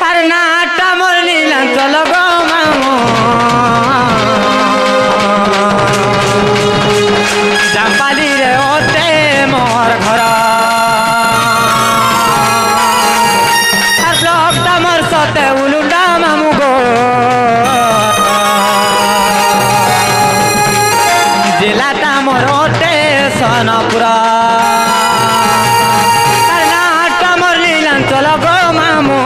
আর নাটা মোর নীলাঞ্চল গো মামু জাম্পালি রে ওতে মোর ঘর আর ব্লকটা মোর সতে উলুটা মামু গো জেলাটা মোর ওতে সোনপুরা আর নাটা মোর নীলাঞ্চল গো মামু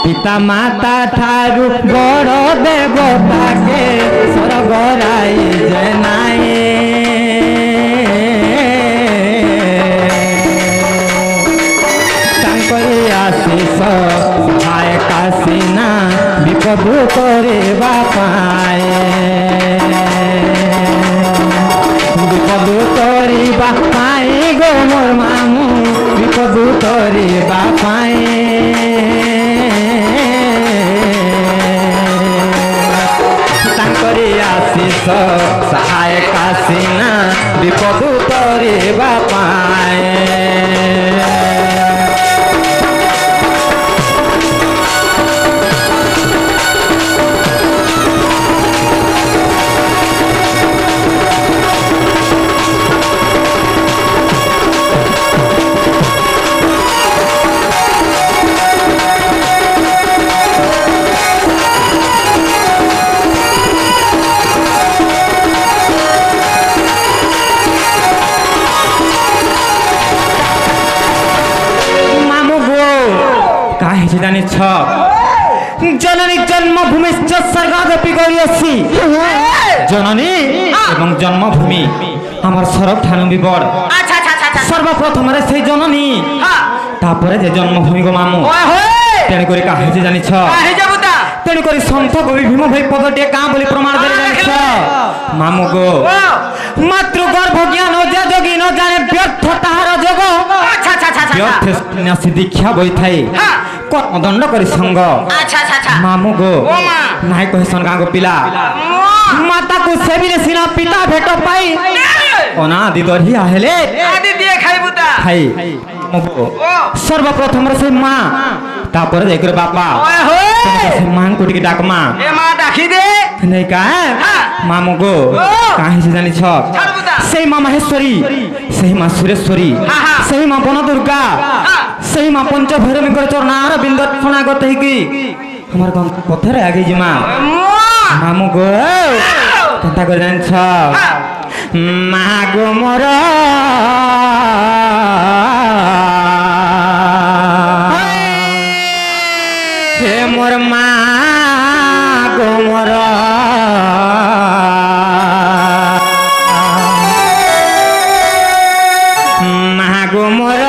पिता माता ठारू बड़ देवता के स्वर्ग राई जनाए आशीष सहाय काशीना विपद करे বাপায় বিপদ তরি বাপায় গো মোর মামু বিপদ তরি বাপায় তাঙ্করি আশিষ সহায় কাশিনা বিপদ তরি বাপায় কাহিনী জানিছ জননী জন্মভূমি স্বর্গাদপি গরিয়সী জননী এবং জন্মভূমি আমার সরব ঠানু বিবর সর্বপ্রথমে সেই জননী তারপরে যে জন্মভূমি গো মামু তেণুকরি কাহিনী জানিছ তেণুকরি সন্থ কবি ভীম ভাই পদটিয়ে কাঁ বলি প্রমাণ করে জানিছ মামু গো মাতৃ গর্ভ জ্ঞান যে যোগী ন জানে ব্যর্থ তাহার যোগ ব্যর্থ সন্ন্যাসী দীক্ষা বই থাই কর্মদণ্ড করে সঙ্গ মামু গো নাই কহেছন গাঁ গো পিলা মাতাকু সেবিলে সিনা পিতা ভেট পাই অনাদি দর্হি আহেলে খাই সর্বপ্রথম সেই মা তারপরে যাই করে বাপা সেই মাଙ୍କୁ ଟିକେ ডাক মা ডাকি দে নাই কা মামু গো কাহিনী জানিছ সেই মা মাহেশ্বরী সেই মা সুরেশ্বরী সেই মা বন দুর্গা সেই মা পঞ্চভৈরবীঙ্কর চরণার বিন্দ শরଣାগত ହେଇକି আমার পথরে আগে জিমা মামু গো কেনতা করে জানিছ মা গো মোর হে মোর মা গো মোর মা গো মোর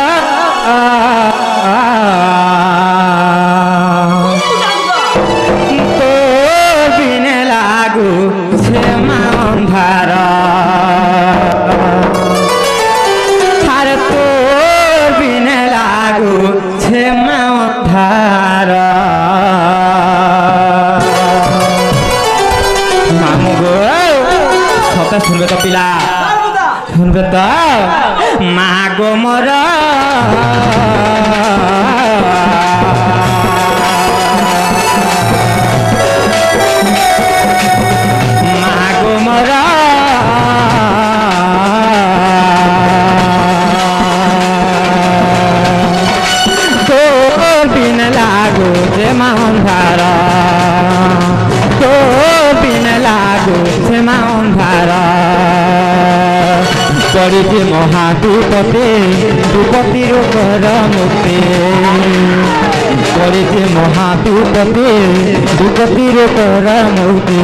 তো বিনে লাগু সে মা অন্ধার আর তো বিনে লাগু সে মা অন্ধার মামু গো কথা শুনবে তো পিলা শুনবে তো মা গো মোর মা গো মোর তোর বিন লাগু যে মা অন্ধার তোর বিন লাগু যে মা অন্ধার পড়িছে মহাদুপতে দুপতির কর মুক্তি পড়িছে মহাদুপতে দুপতির কর মুক্তি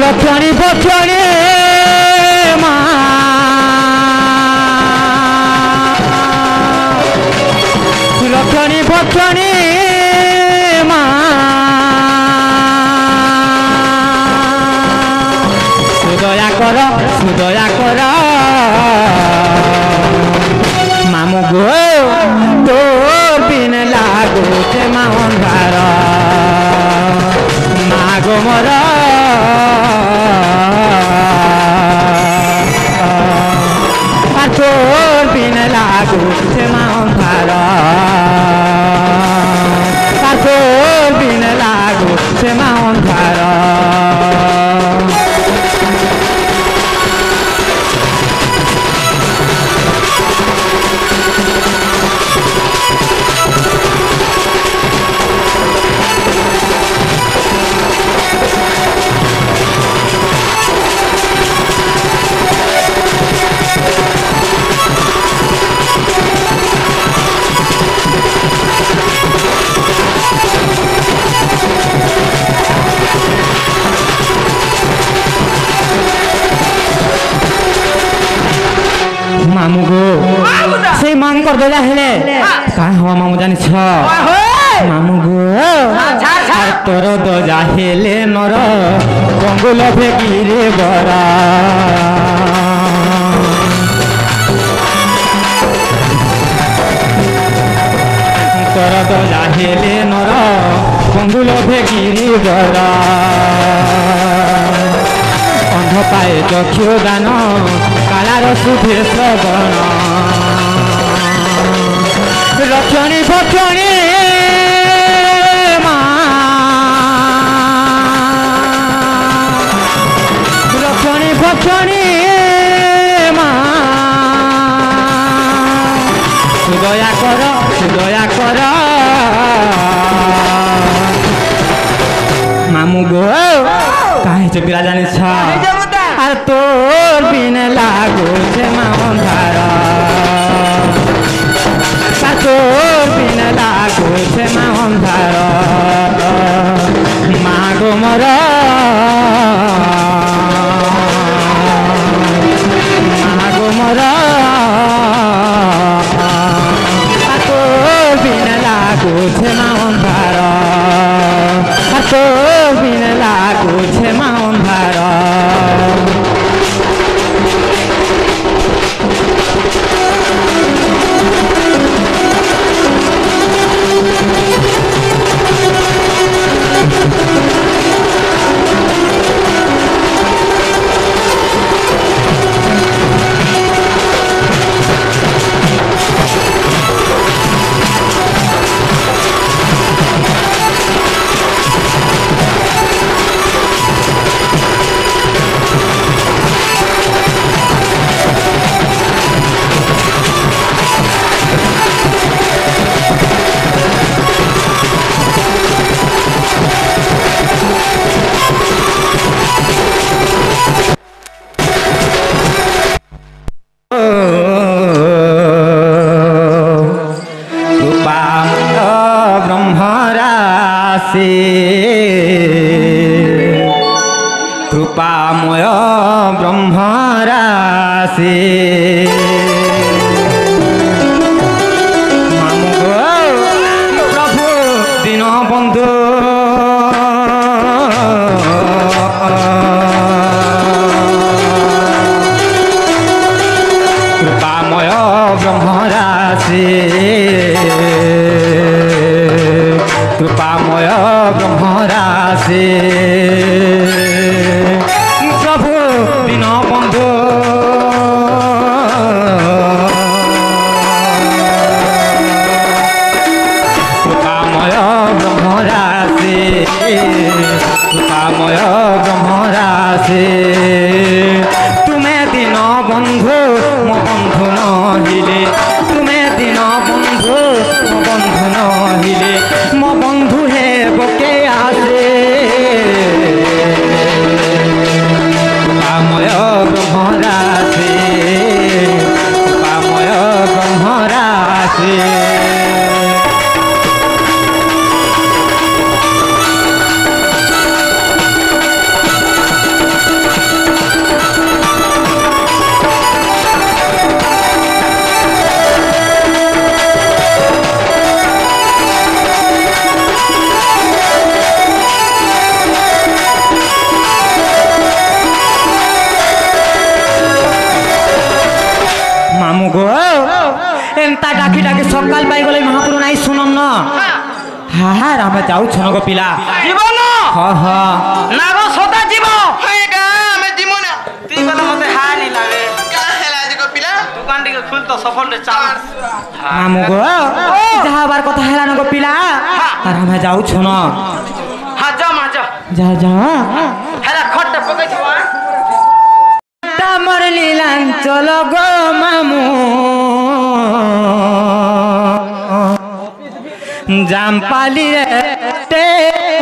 রক্ষণী বক্ষণী মা রক্ষণী বক্ষণী মা সুদয়া কর সুদয়া কর মামু গো তোর বিন লাগুছে মা অন্ধার মা গো মোর আর তোর বিন লাগুছে মা অন্ধার আর তোর বিন লাগুছে মা অন্ধার মামু গো সেই মাংকর দজা হেলে কাই হওয়া মামু জানিছ মামু গো আর তোর দজা হেলে নর বঙ্গুল ভেগিরে বরা তোর দজা হেলে নর বঙ্গুল ভেগিরে বরা অন্ধ পায়ে চক্ষু দান কালার সুধে শ্রবণ রক্ষণী ভক্ষণী রক্ষণী ভক্ষণী মা সুদয়া কর মামু গো কাহে চপিলা জানিছ আর তোর বিনে লাগুছে মা অন্ধার তোর বিনে লাগুছে মা অন্ধার মা গো মর মা গো মর তোর বিনে লাগুছে মা অন্ধার তোর বিনে লাগুছে মা অন্ধার কৃপাময় ব্রহ্মরাশি প্রভু দীন বন্ধু কৃপাময় ব্রহ্মরাশি কৃপাময় ব্রহ্মরাশি প্রভু দীন বন্ধু কৃপাময় ব্রহ্মরাশি কৃপাময় ব্রহ্মরাশি তুমে দীন বন্ধু মো বন্ধু নহিলে তুমে দীন বন্ধু মো বন্ধু নহিলে মো বন্ধু হে বকে আসে কৃপাময় ব্রহ্মরাশি কৃপাময় ব্রহ্মরাশি মামু গো এন্তা ডাকি ডাকি সকাল পাই গলে মহাপুরু নাই শুনম ন হ্যাঁ হ্যাঁ আমরা যাউছ ন গো পিলা জীবন হ্যাঁ হ্যাঁ না গো সদা জীব হেগা আমি জীব না তুই গলে মতে হাই নি লাগে কা হেলা যে গো পিলা দোকান টিকে খুল তো সফল রে চাল মামু গো যাবার কথা হেলা ন গো পিলা আর আমরা যাউছ ন হ্যাঁ যা মা যা যা যা হেলা খটটা পকাইছ আমার লীলাঞ্চল গো মামু জামপালি রে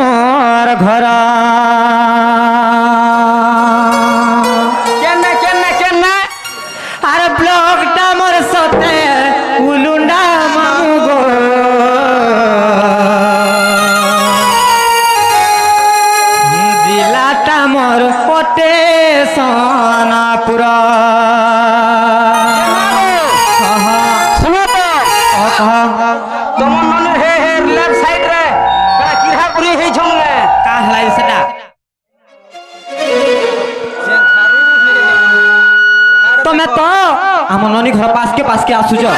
মোর ঘর কেনে কেনে কেনে আর ব্লকটা মোর সতে উলুন্ডা মামু গো জিলাটা মোর পটে সোনাপুর তোমার মনে হে হে লেফট সাইড রে কিরা পুরি হেই ছমে तमे तो हम ननी घर पास के आसुज का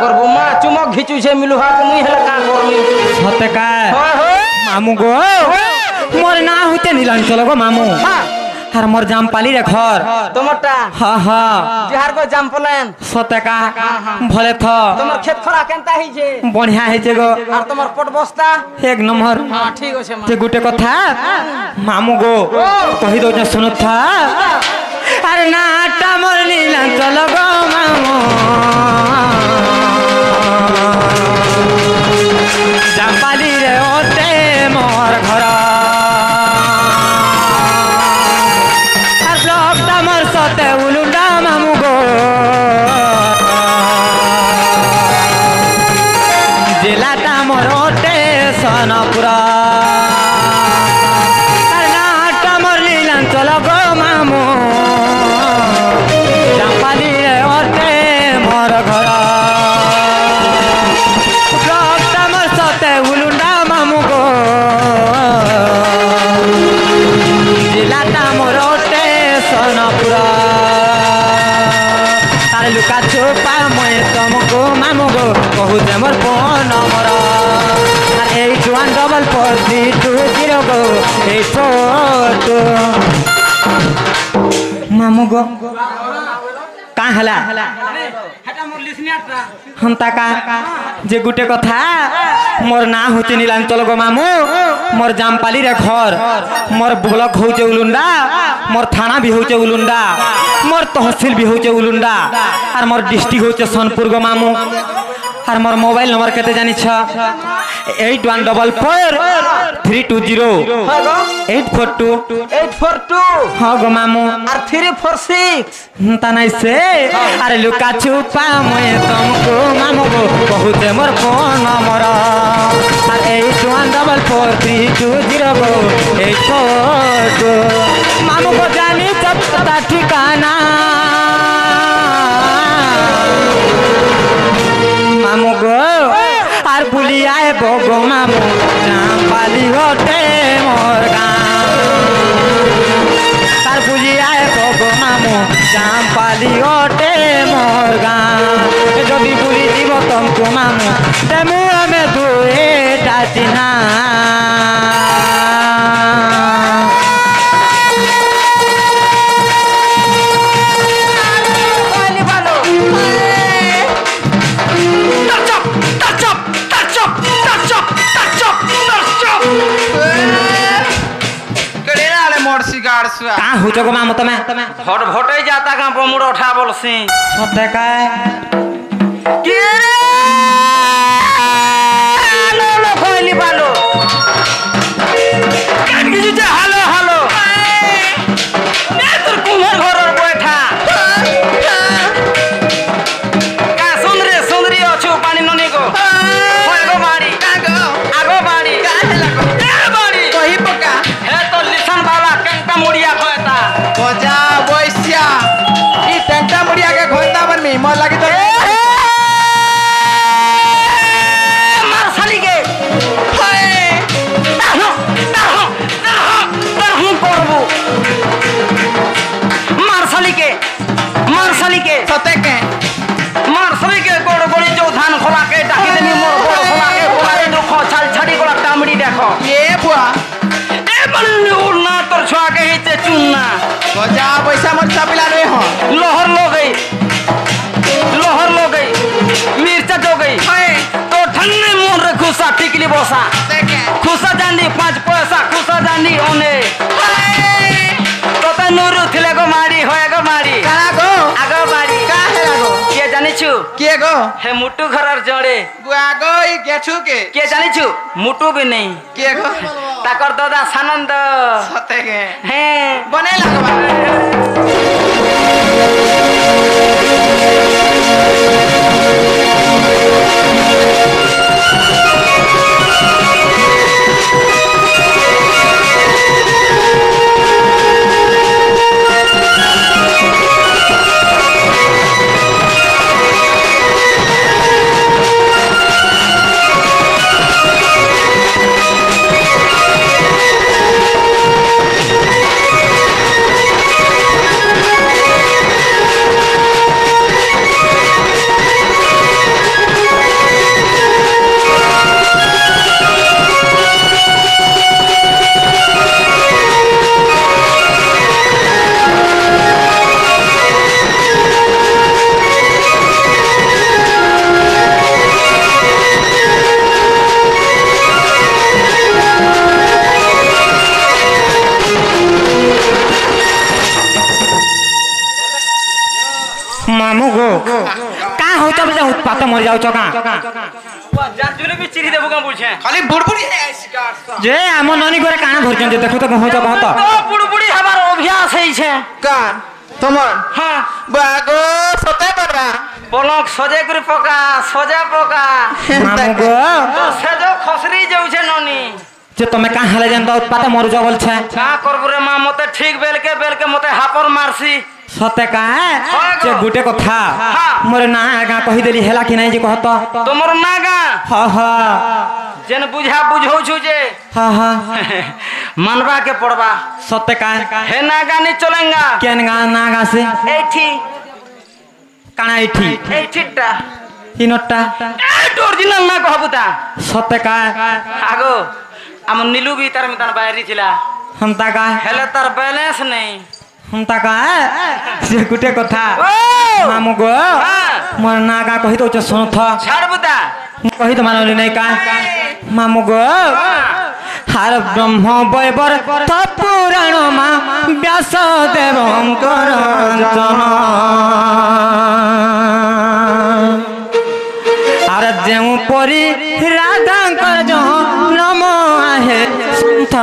करबो मा चुमक घिचु छे मिलुहा के मुई हेला का करमी सते का होय होय मामू गो मोर ना होते नीलांचल गो मामू हर मोर जामपाली रे घर तोमटा हाँ हाँ जिहार को जामपलेन सते का भले थ तोमर खेत खरा केनता ही छे बढ़िया है जे गो और तोमर पट बस्ता एक नंबर हां ठीक होछे मा ते गुटे कथा मामू गो कहि दो जे सुनत था अरे नाटा मोर नीलांचल गो मामू जामपाली रे ओते मोर घर আর ব্লকটা মোর সাথে উলুন্ডা মামু গো জেলাটা মোর ওটে সোনপুরা আর নাটা মোর নীলাঞ্চল গো মামু জামপালি রে ওটে মোর ঘর ব্লকটা মোর সাথে উলুন্ডা মামু গো জেলাটা মোর ওটে সোনপুরা তার লুকা চোপা মই তমকো মামু গো কহুতে মোর ফোন নম্বর আর 814432 গো 84 মামু গো का हला हेटा मोर लिसनियाटा हम ताका जे गुटे कथा मोर ना होचे नीलांचल गो मामू मोर जामपाली रे घर मोर ब्लॉक होचे उलुंडा मोर थाना भी होचे उलुंडा मोर तहसील भी होचे उलुंडा और मोर डिस्ट्रिक्ट होचे सोनपुर गो मामू और मोर मोबाइल नंबर केते जानि छ 8144320842 842 हाँ गो मामू और 346 तानाई से अरे लुका छुपा मैं तुमको मामू गो बहुते मोर फोन नंबर अरे 8144320842 मामू को जानी सब पता ठिकाना मामू गो और बुलिया है बोगो मामू जामपाली होते मोर गाँव तार बुझिया है बोगो मामू जामपाली होते मोर गाँव जदि बुली जीव तुमको मामू तेमु हमें दुए चिन्हा कहाँ हो जाओ मामू तमें हट भटे जाता का बमुड़ उठा बोलसी सत्य का के रे लो लो कोइली बालो कान की जे हेलो हेलो ने तोर कुमार घर बैठा का सुंदरी अछु पानी ननी को होय गो बाड़ी आगो बाड़ी का हेला को ए बाड़ी कहि पका हे तो लिसन वाला कंटा मुड़िया खोता बजा बैसिया ई टेंटा मुड़िया के घोंटा मन में मोर लागी तो मार साली के हाय ताहो करबो मार साली के सते के गोड़ गोड़ी जो धान खोला के डाकी देनी मोर गोड़ खोला के बोला रे दुख छाल छाड़ी गोला टामड़ी देखो ये बुआ ए बल्ले उड़ना तोर छुआ के हिते चुनना बजा बैसा मोर चापिला रे हो लोहर लो गई मिर्चा जो गई तो ठन्ने मोर रे खुसा टिकली बोसा सते के खुसा जानी 5 पैसा खुसा जानी ओने तो त नूरू थिले गो मारी होय गो मारी काला गो आगो मारी का हेला गो के जानि छु के गो हे मुट्टू घरर जड़े बुआ गो ई गेठू के जानि छु मुट्टू भी नहीं के गो ताकर दादा सानंद सते के हे बने लागबा का होत बे उत्पात मर जाऊ का जाजुले भी चिरी देबो का बुझे खाली बुड़बुड़ी है शिकार सा जे हम ननी करे काना धरजन जे देखो तो होत कहत तो बुड़बुड़ी हमार अभ्यास है छे कान তোমার हां বাগো সতে বড়া পলক সজে করে পকা সজা পকা मामू गो তো সেজো খসরি যাউছে ননি যে তুমি का हले जन उत्पात मर जाऊ बोल छे का करबो रे मां मते ठीक बेल के मते हापर मारसी सते का हाँ गो। जे गुटे कथा हाँ। मोर ना आगा कहि देली हेला कि नहीं जे कहत तोमर नागा हा हा जेन बुझा बुझौ छु जे हा हा मानवा के पड़बा सते का हे नागा नहीं चलेगा केन गा ना गा से एठी काना इठी एठीटा इनटा ओरिजिनल ना कहबुता सते का आगो हम नीलू भी तार मितान बाहरी थिला हमता का हेले तार बैलेंस नहीं हमता का जे गुटे कथा ओ मामू गो हाँ। मोर ना गा कहि तो सुन थ छाड़ बुता कहि तो मानली नहीं का मामू गो हर ब्रह्म वैवर त पुराण मा व्यास देवंकर आर जेउ परी राधांकर जो नम आहे संत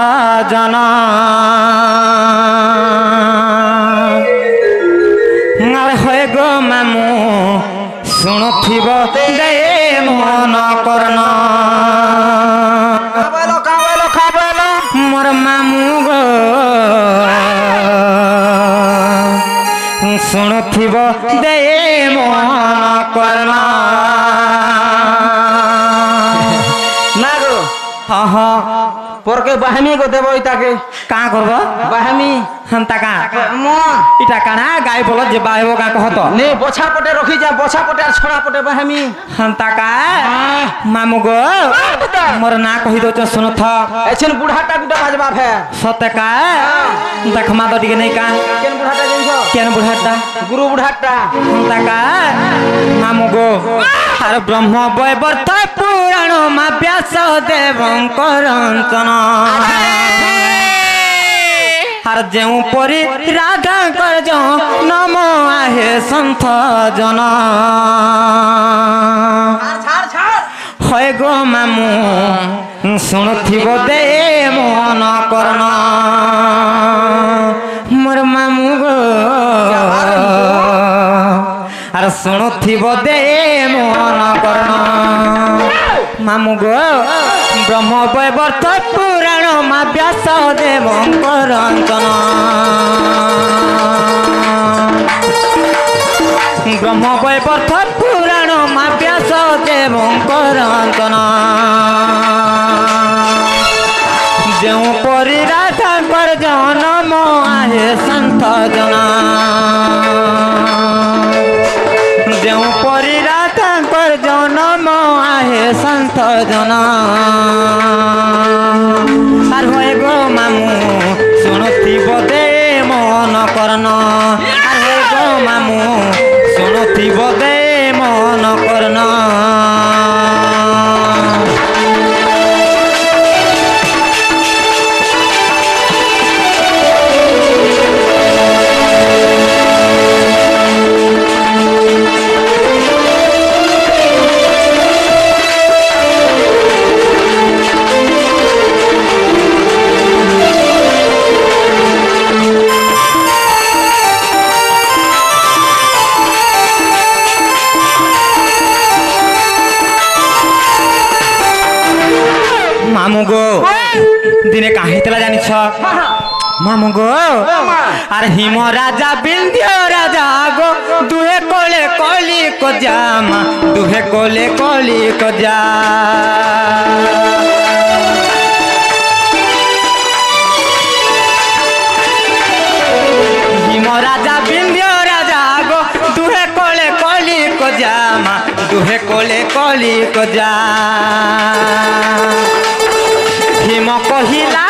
जन आर होय गो मामू शुणुथिब दे मन करना খাবেলো मोर मामू गो शुणुथिब दे मन करना ना गो हाँ हाँ पर के बहमी को देबो इताके का करब बहमी हम ताका मो इटा काना गाय बोल जे बाहेबो का कहत ने बोछा पटे रखी जा बोछा पटे और छोड़ा पटे बहमी हम ताका मामू गो मोर ना कहि दो सुन थ एछन बुढ़ाटा गुटा बाजबा फे सते का देखमा तो टिके नहीं का केन बुढ़ाटा जइछो केन बुढ़ाटा गुरु बुढ़ाटा हम ताका मामू गो हर ब्रह्म वैवर त पुराण मा व्यास देवंकर हर जेउ परी राधा कर जो नम आहे संत जन छाड़ छाड़ होय गो मामू शुणुथिब दे मन करना मोर मामू गो आर शुणुथिब दे मन करना मामू गो ब्रह्म वैवर त पुराण मा व्यास देवंकर ब्रह्म वैवर त पुराण मा व्यास देवंकर जेउ परी राधा कर जनम आहे संत जना जेउ परी राधा कर जनम आहे संत जना आर होय गो मामू शुणुथिब दे मन करना आर होय गो मामू शुणुथिब दे मन करना मामू गो दिने कहीं तला जानी छ मामू गो अरे हिम राजा बिंध्य राजा गो दुहे कोले कोली को जामा दुहे कोले कोली को जा हिम राजा बिंध्य राजा गो दुहे कोले कोली को जामा दुहे कोले कोली को जा हिम कहिला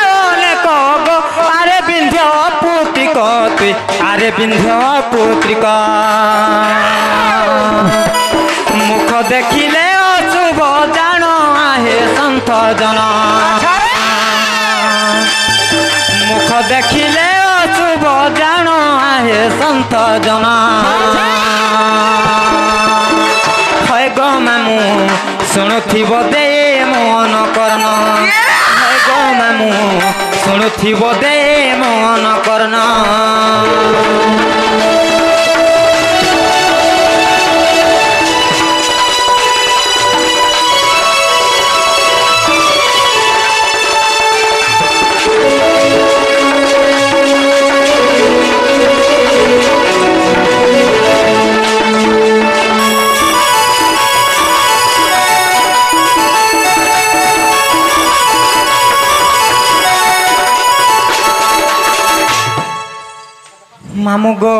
गो अरे बिंध्य पुत्री तुई अरे बिंध्य पुत्री मुख देखिले अशुभ जान आहे संत जन मुख देखिले अशुभ जान आहे संत जन ଶୁଣୁଥିବ ଦେ ମନ କର୍ଣ୍ଣ ହେ ଗୋ ମାମୁଁ ଶୁଣୁଥିବ ଦେ ମନ କର୍ଣ୍ଣ मामू गो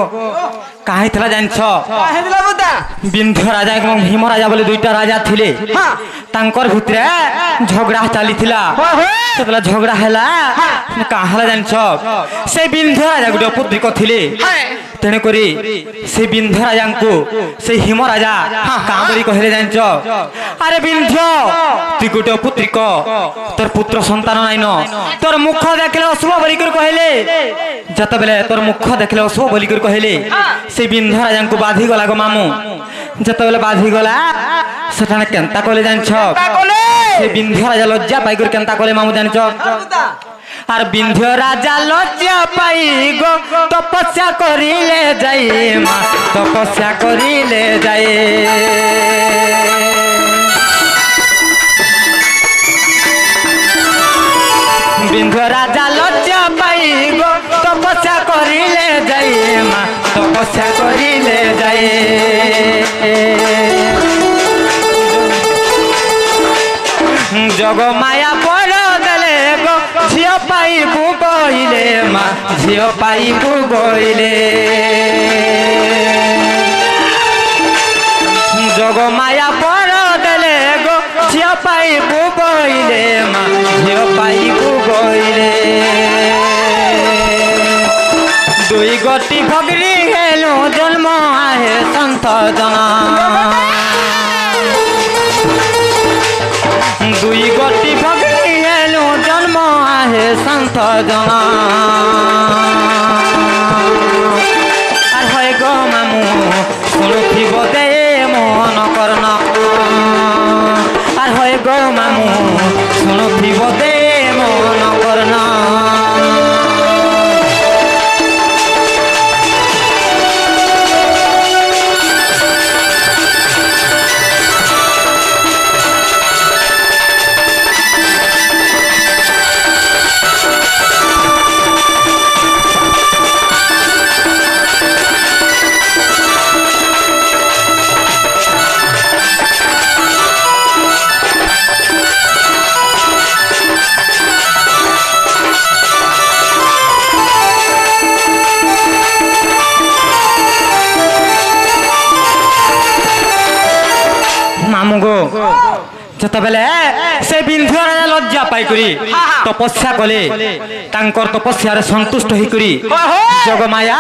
काहे थला जानछ काहे दिला बुदा विंध्य राजा एवं भीम राजा बोले दुईटा राजा थिले हां तांकर भितरे झगड़ा चली थिला सेतला झगड़ा हैला काहला जानछ से विंध्य राजा गुटे पुत्री को थिले तेने करी से विंध्य राजा को से हिम राजा का करी कहले जानछ अरे विंध्य तू गुटे पुत्री को तोर पुत्र संतान नाइन तोर मुख देखले अशुभ बोली कर कहले जत बेले तोर मुख देखले अशुभ बोली कर कहले से विंध्य राजा को बाधी गला गो मामू जत बेले बाधी गला सेठाने केनता कहले जानछ से विंध्य राजा लज्जा पाई कर केनता कहले मामू जानछ আর বিন্ধ্য রাজা লজ্জা পাই গো তপস্যা করিলে যাই মা তপস্যা করিলে যাই বিন্ধ্য রাজা লজ্জা পাই গো তপস্যা করিলে যাই মা তপস্যা করিলে যাই জগ মায়া বড় দেলে গো ঝিও পাইবু বইলে মা ঝিও পাইবু বইলে জগ মায়া বড় দেলে গো ঝিও পাইবু বইলে মা ঝিও পাইবু বইলে দুই গটি ভগরি হেলু জন্ম আহে সন্ত জনা দুই গটি ভগরি হেলু জন্ম আহে সন্ত জনা আর হয় গো মামু শুনুথিব দে মন কর্ণ আর হয় গো মামু শুনুথিব দে মন কর্ণ मामू गो जतबेले से विंध्य राजा लज्जा पाई करी तपस्या कले तांकर तपस्या रे संतुष्ट होई करी जगमाया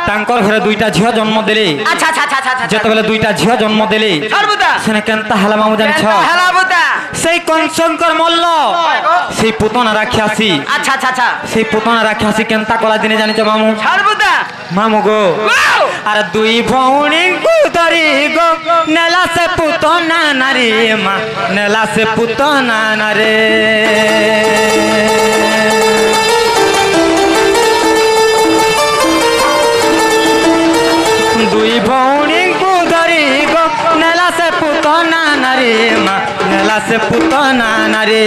तांकर घरे दुईटा झियो जन्म देले अच्छा अच्छा अच्छा अच्छा जतबेले दुईटा झियो जन्म देले सरबुदा सेने केनता हला मामू जानछ हला बुदा सेई कंसंकर मल्ल सेई पुतना राक्षसी अच्छा अच्छा अच्छा सेई पुतना राक्षसी केनता कला दिने जानिछ मामू सरबुदा मामू गो अरे दुई भौणी को धरी गो नेला से पुतना नारी मा नेला से पुतना नारे दुई भौणी को धरी गो नेला से पुतना नारी मा नेला से पुतना नारी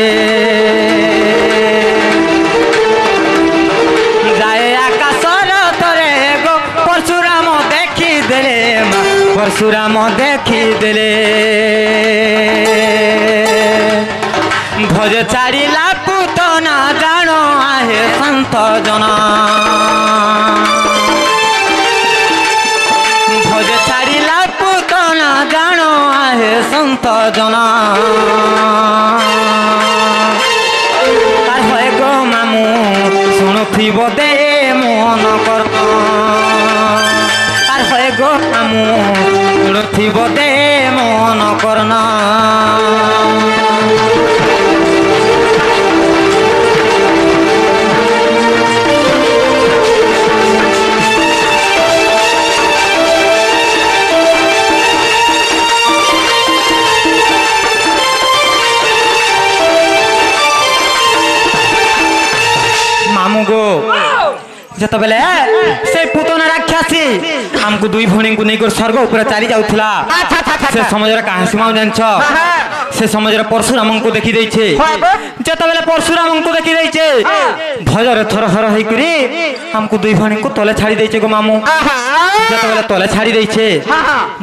जाए आकाशर तरे गो परशुराम देखी देले मा परशुराम देखी देले ध्वज चारिला पुतना जानो आहे संत जना ध्वज चारिला पुतना जानो आहे संत जना আর হয় গো মামু শুনুথিব দে মন কর্ণ আর হয় গো মামু শুনুথিব দে মন কর্ণ যেতবেলে সেই পুতনা রাক্ষাসী আমকু দুই ভণী কু নেইকর স্বর্গ উপরে চালি যাউথিলা সে সমাজের কাহাসী মাও জানছ সে সমাজের পরশুরামଙ୍କୁ দেখি দেইছে যেতবেলে পরশুরামଙ୍କୁ দেখি দেইছে ভজরে থর থর হই করি আমকু দুই ভণী কু তলে ছাড়ি দেইছে গো মামু যেতবেলে তলে ছাড়ি দেইছে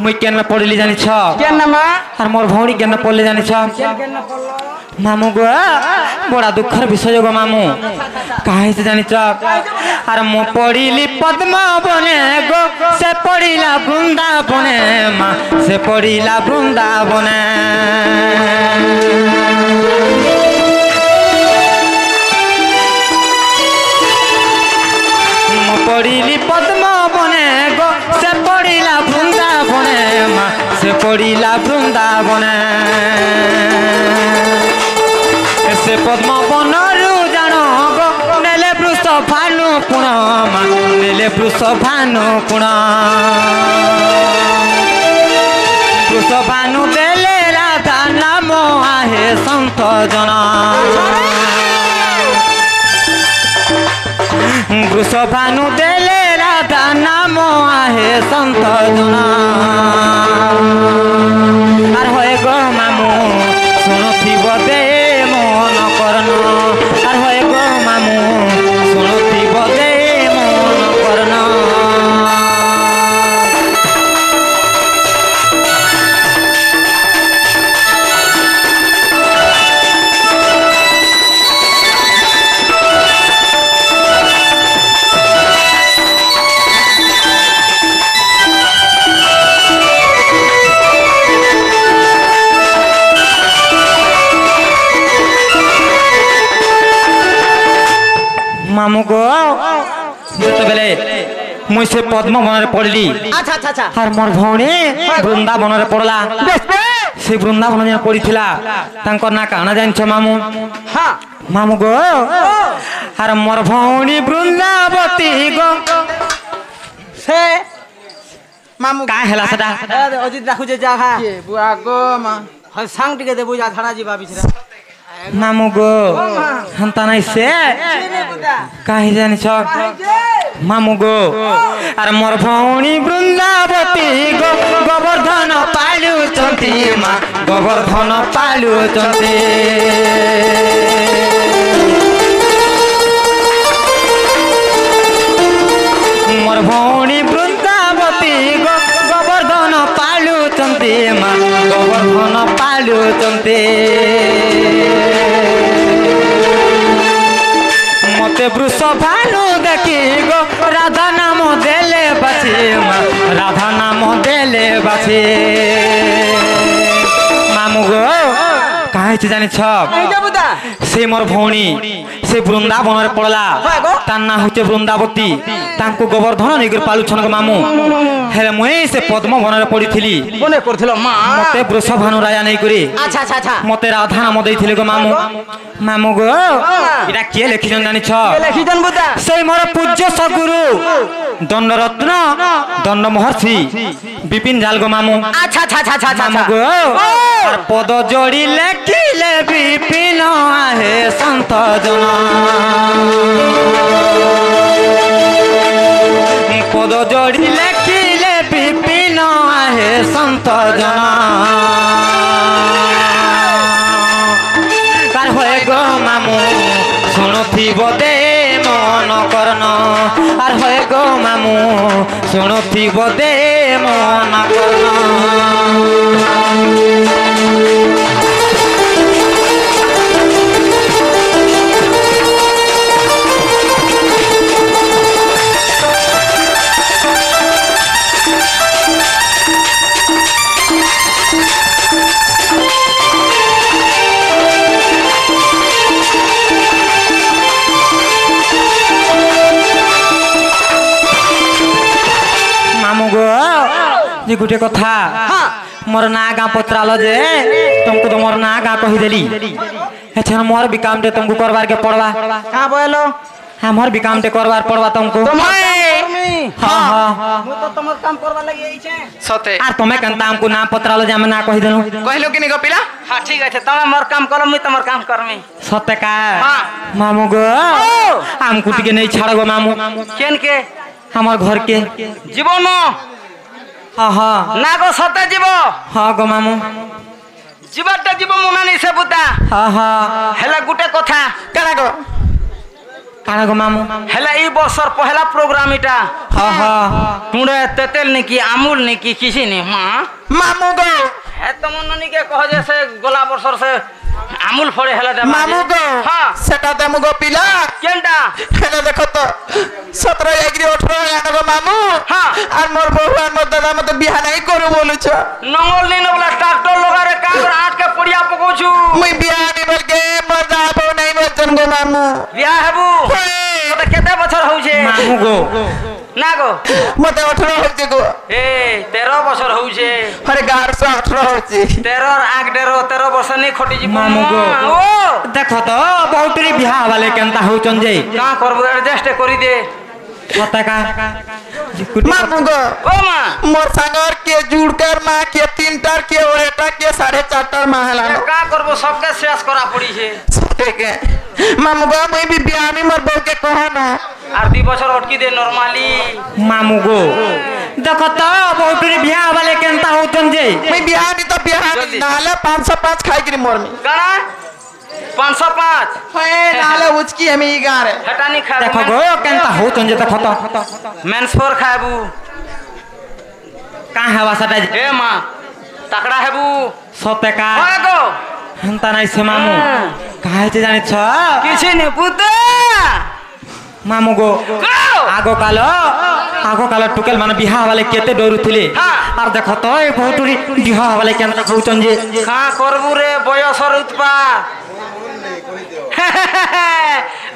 মুই কেন পড়িলি জানিছ কেন মা আর মোর ভৌণী কেন পড়লে জানিছ মামু গো বড়া দুঃখের বিষয় গো মামু কাহিছে জানিছ আর মো পড়িলি পদ্মবনে গো সে পড়িলা বৃন্দাবনে মা সে পড়িলা বৃন্দাবনে মো পড়িলি পদ্মবনে গো সে পড়িলা বৃন্দাবনে মা সে পড়িলা বৃন্দাবনে সে পদ্মবনরু জান গো নেলে বৃষ ভানু পুণ মা নেলে বৃষ ভানু পুণ বৃষ ভানু দেলে রাধা নাম আহে সন্ত জন বৃষ ভানু দেলে রাধা নাম আহে সন্ত জন আর হয়ে গো মামু শুনুথিব দে মন করন আর হয়ে গো মামু শুনুথিব দে মন করন মামু গো যেতবেলে মুই সে পদ্মবନରେ পড়লি আচ্ছা আচ্ছা আচ্ছা আর মোর ভৌণী বৃন্দাবନରେ পড়লা সে বৃন্দাবন যেন পড়িছিলা তাঙ্কর না কানা জানিছ মামু হ্যাঁ মামু গো আর মোর ভৌণী বৃন্দাবতী গো সে মামু কা হেলা সেটা অজিত রাখুছে যা হা বুয়া গো মা হয় সাং টিকে দেবু যা ধাড়া ଯିବା বিছরা মামু গো হান্তা নাই সে কাহি জানিছ মামু গো আর মোর ভৌণী বৃন্দাবতী গো গোবর্ধন পালুচন্তি মা গোবর্ধন পালুচন্তি মোর ভৌণী বৃন্দাবতী গো গোবর্ধন পালুচন্তি মা গোবর্ধন পালুচন্তি মতে বৃষ ভানু দেখি গো রাধা নাম দেলে বাছি মা রাধা নাম দেলে বাছি মামু গো কাহিছে জানিছ সে মোর ভৌণী সে বৃন্দাবনের পড়লা তার না হচ্ছে বৃন্দাবতী তাঙ্কু গোবর্ধন নেইকর পালুছন গো মামু হেলে মুই সে পদ্মবনের পড়িছিলি মনে করছিল মা মতে বৃষ ভানু রাজা নেই করি আচ্ছা আচ্ছা আচ্ছা মতে রাধা নাম দেইছিলে গো মামু মামু গো এটা কে লেখিছন জানিছ লেখিছেন বুদা সেই মোর পূজ্য সদ্গুরু দণ্ডরত্ন দণ্ড মহর্ষি বিপিন জাল গো মামু আচ্ছা আচ্ছা আচ্ছা আচ্ছা মামু গো আর পদ জড়ি লেখিলে বিপিন আহে সন্ত জন পদ জড়ি লেখিলে বিপিন আহে সন্ত জন কার হয়ে গো মামু শুনুথিব দে মন করন আর হয়ে গো মামু শুনুথিব দে মন করন যে গোটে কথা মোর না গাঁ পচরাল যে तुमको तो मोर ना गाँ कहीदेली एछन मोर भी काम तुमको करवार के पड़वा कहाँ बोलो हमार भी काम करवार पड़वा तुमको हाँ हाँ ମୁଁ ତ ତମର କାମ କରବା ଲାଗି ଆଇଛେ ସତେ আর তুমি কেনতা আমকু না পত্রালো যে আমি না কহি দেলু କହିଲୁ କି ନି ଗୋ ପିଲା ହଁ ଠିକ আছে ତମେ ମୋର କାମ କର ମୁଇଁ ତମର କାମ করমি সতে কা হ্যাঁ। মামু গো আমকু টিকে নেই ছাড় গো মামু কেন কে আমার ঘর কে জীবন হ্যাঁ হ্যাঁ না গো সতে জীব হ্যাঁ গো মামু জীবটা জীব মুনানি সে বুতা হ্যাঁ হ্যাঁ হেলা গুটে কথা କାଣା ଗୋ কানা গো মামু হেলা এই বছর পহেলা প্রোগ্রাম এটা হ্যাঁ হ্যাঁ টুঁড়ে তেতেল নাকি আমুল নাকি কিছু নেই মা ମାମୁ ଗୋ হ্যাঁ তোমার নানিকে কহ যে সে গোলা বছর সে আমুল ফড়ে হেলা দেবা ମାମୁ ଗୋ হ্যাঁ ସେଟା ଦେମୁ ଗୋ ପିଲା কেনটা ହେଲେ ଦେଖ ତ 17 ଏକରି 18 ହେଲାନ ଗୋ ମାମୁ হ্যাঁ আর মোর বউ আর মোর দাদা মতে বিয়া নাই করু বলুছ নঙ্গল নেই নবলা ট্রাক্টর লগারে কাগর আটকে পড়িয়া পকৌছু মুই বিয়া নি বলকে মোর দাদা বউ নাই বলছন গো মামু বিয়া হেবু তোতে কেতে বছর হউছে মামু গো না গো মতে 18 হচ্ছে গো এ 13 বছর হউছে আরে 18 হচ্ছে 13 আগ 13 বছর নেই খটি যাব মামু গো ও দেখো তো বহুতরি বিহা বালে কেনতা হউচন যে কা করব অ্যাডজাস্ট করি দে সতে কা মামু গো ও মা মোর সাঙ্গর কে জুড়কার মা কে তিনটার কে ওরেটা কে 4.5টার মা হেলানো কা করব সবকে শেষ করা পড়িছে সতেকে মামু গো মুই বি বিয়া নি মোর বউ কে কহনা আর 2 বছর অটকি দে নরমালি মামু গো দেখো তো বহুতরি বিহা বালে কেনতা হউচন যে মুই বিয়া নি তো বিয়া জলদি। নালে 505 খাই করি মরমি কানা 505 হয়ে নালে উচকি আমি ই গারে হেটানি খা দেখো গো কেনতা হউচন যে দেখো তো মেন্স ফোর খাবু কা হেবা সেটা হে মা তাকড়া হেবু সতে কা হয় গো হেনতা নাই সে মামু কাহেছে জানিছ কিছু নি পুতা মামু গো গো আগ কাল টুকেল মানে বিহা বালে কেতে ডরুଥିଲେ হ্যাঁ। আর দেখো তো এই বহুতরি বিহা বালে কেনতা হউচন যে খা করবু রে বয়সর উৎপাত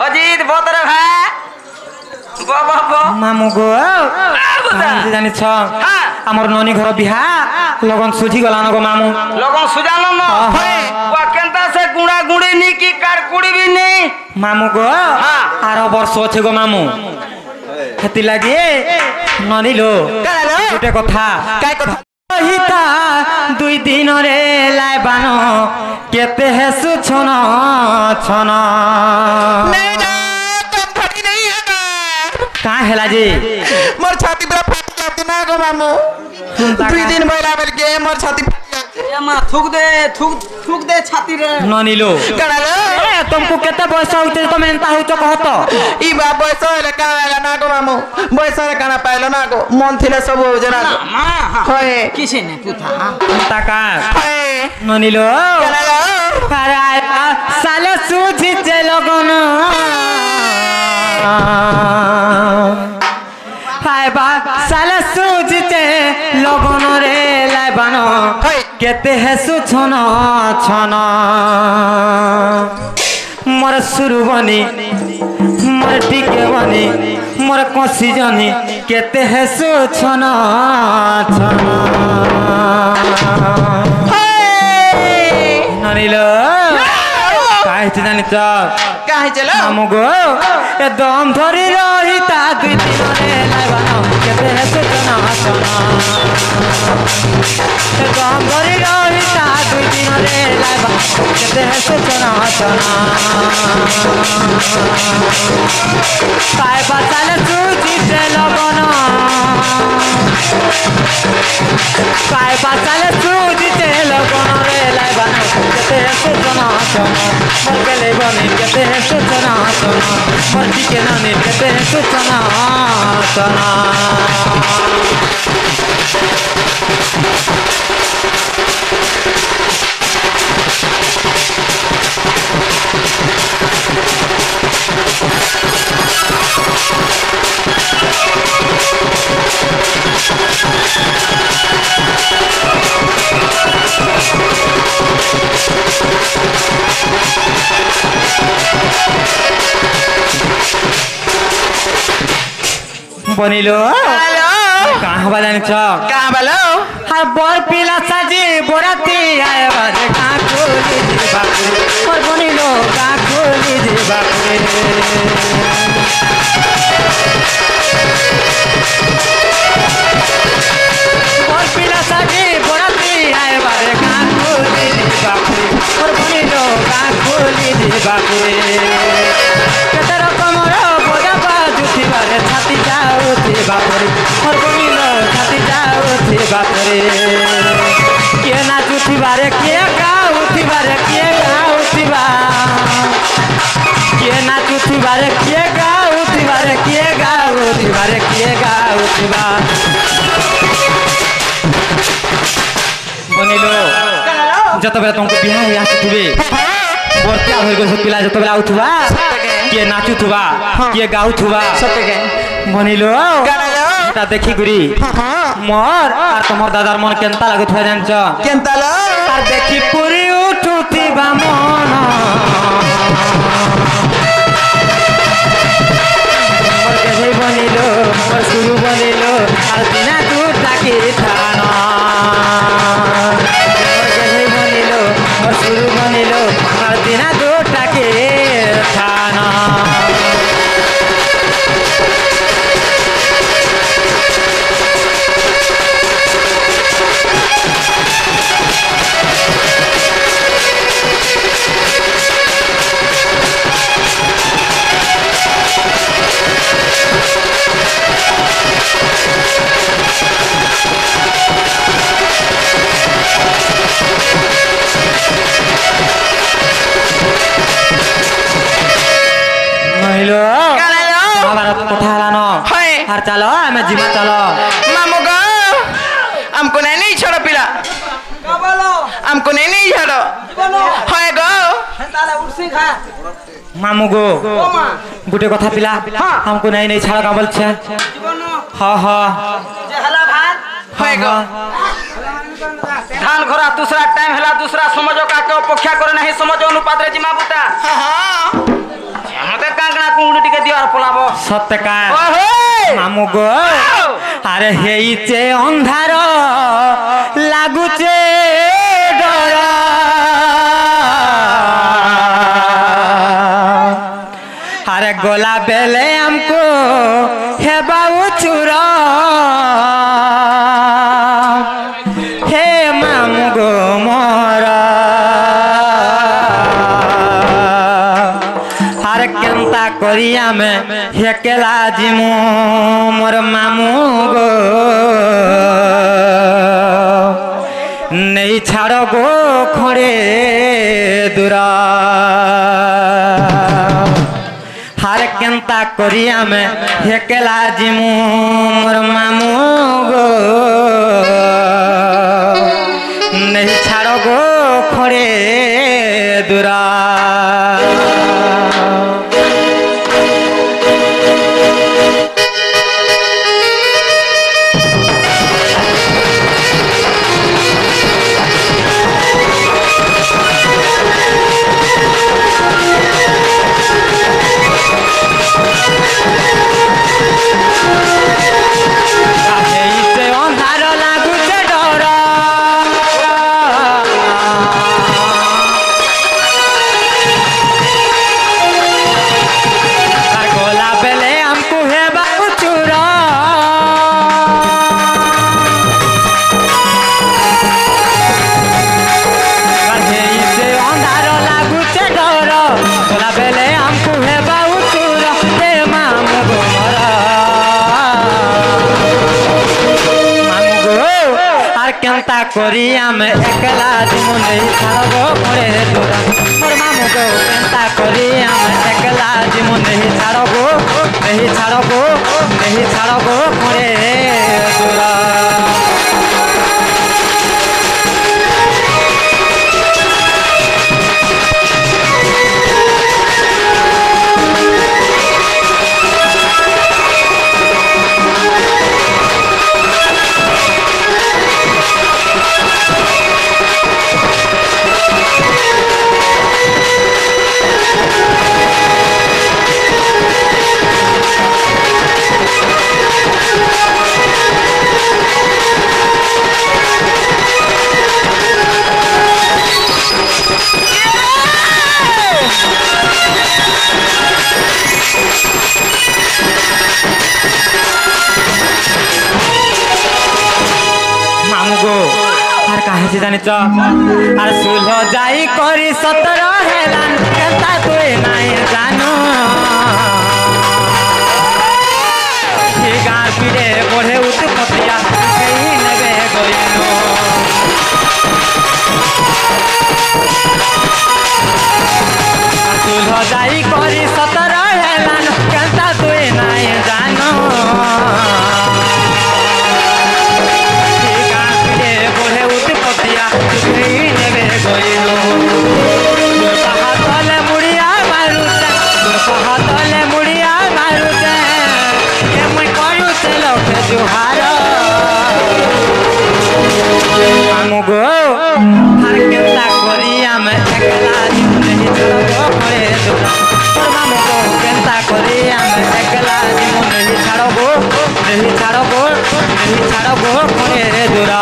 অজিত বতরে ভাই বাবা মামু গো কাহেছে জানিছ হ্যাঁ। আমার ননি ঘর বিহা লগন সুঝি গলান গো মামু লগন সুজানো ন হ্যাঁ। ওয়া কেনতা সে গুড়া গুড়ি নি কি কার কুড়ি বি নি মামু গো হ্যাঁ। আর বর্ষ আছে গো মামু হেতি লাগি ননিলো কালা গোটে কথা কাই কথা হিতা 2 দিনরে লাইবান কেতে হেসু ছন ছন नहीं ना तुम खड़ी नहीं है ना কা হেলা যে मोर छाती पूरा फट जाती ना गो मामू 2 दिन महिला मिल के मोर छाती फट जाती মা থুক দে ছাতি রে ননিলো कणालो এ তুমকু কেতে বয়স হইতে তুমি এন্তা হইছ কহত ई बा बयस हेले का आला ना गो मामू बयस रे काना पाइलो ना गो मन थिले सब हो जना गो মা होए কিছে নে পুতা এন্তা কা होए ননিলো कणालो পারাই সালে সুঝিছে লগন পাইবা সালে সুঝিছে লগন রে লাইবান होए কেতে হেসু ছন ছন মোর সুরু বনি মোর টিকে বনি মোর কষি জনি কেতে হেসু ছন ছন ননিল কাহিছে জানিছ काहे चलो মামু গো এ দম ধরি রহিতা 2 দিনরে লাইবান কেতে হেসু ছন ছন এ দম ধরি রহিতা 2 দিনরে লাইবান কেতে হেসু ছন ছন পাইবা চালে সুজিতে লগন পাইবা চালে সুজিতে লগন রে লাইবান কেতে হেসু ছন ছন মোর গেলে বনি কেতে হেসু ছন ছন মোর দিকে নানি কেতে হেসু ছন ছন বনিলো हेलो কাহ হবা জানিছ कहां बोलो আর বর পিলা সাজি বরাতি আয় বাজে গা খুলি যে বাপুরে ওর বনিলো গা খুলি যে বাপুরে ବାପୁରେ କେତେ ରକମର ବୋଝ ବାଜୁଥିବାରେ ଛାତି ଯାଉଛି ବାପୁରେ ମୋର ବନିଲ ଛାତି ଯାଉଛି ବାପୁରେ କିଏ ନାଚୁଥିବାରେ କିଏ ଗାଉଥିବାରେ କିଏ ଗାଉଥିବା କିଏ ନାଚୁଥିବାରେ କିଏ ଗାଉଥିବାରେ କିଏ ଗାଉଥିବାରେ କିଏ ଗାଉଥିବା ବନିଲ ଯେତେବେଳେ ତୁମକୁ ବିହା ହେଇ ଆସୁଥିବେ ବର୍ତ୍ତିଆ ହୋଇଗଲେ ସେ ପିଲା ଯେତେବେଳେ ଆଉଥିବା କିଏ ନାଚୁଥିବା କିଏ ଗାଉଥିବା ବନିଲ এটা ଦେଖିକରି মোর আর তোমার দাদার মন কেনতা লাগুথা জানছ কেনতা লো আর দেখি পুরি উঠুথিবা মন মোর কেঝেই বনিল মোর শুরু বনিল আর দিনা দূর ডাকি থান মোর কেঝেই বনিল মোর শুরু বনিল আর দিনা দূর ডাকি থান আর চলো আমি জিমা চলো मामू गो हमको नहीं छोड़ो पिला हमको नहीं छोड़ो হয় গো মামু গো গুটে কথা পিলা हमको नहीं ছাড়া কা বলছে हाँ हाँ হয় গো ধান ঘোরা दूसरा टाइम हैला दूसरा समझो का के अपेक्षा करे नहीं समझो अनुपात रे जिमा बुता हमते कांगना कुंगडी टिके दिवार पलाबो सत्य का ओहो মামু গো আরে হেইছে অন্ধার লাগুছে ডর আরে গোলা বেলে আমকো হেবা উচুর হে মামু গো মোর আর কেনতা করি আমি হেকেলা জিমু মোর মামু গো নেই ছাড় গো খড়ে দূর হার কেনতা করি আমি হেকেলা জিমু মোর মামু গো নেই ছাড় গো খড়ে দূর কেনতা করি আমি একলা জীবন নেই ছাড়ব পড়ে দূরা মোর মামু গো কেনতা করি আমি একলা জীবন নেই ছাড়ব পড়ে দূরা জানিছ আর সুল যাই করি 17 হেলান কেতা তুই নাই জানো গাঁ পিড়ে বড়ে উৎপতিয়া কেই নেবে গইনো সুল যাই করি 17 হেলান কেতা তুই নাই জানো গাঁ পিড়ে বড়ে উৎপতিয়া কেই নেবে গইনো তলে মুড়িয়া মারুছে তলে মুড়িয়া মারুছে এমন করুছে লোকে জুহার আমু গো আর কেতা করি আমি একলা জীবন ছাড়ব করে দূরা তোর মামু গো কেতা করি আমি একলা জীবন ছাড়ব করে দূরা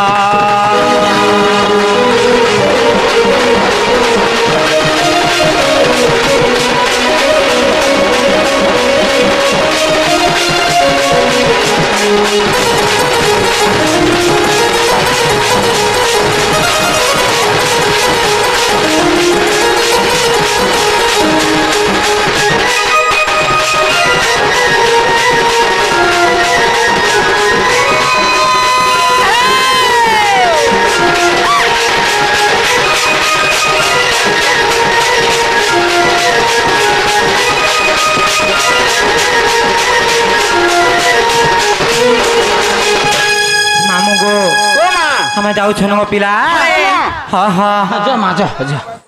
ଆମେ ଯାଉଛୁ ପିଲା ହଁ ହଁ ଯା ମା ଯା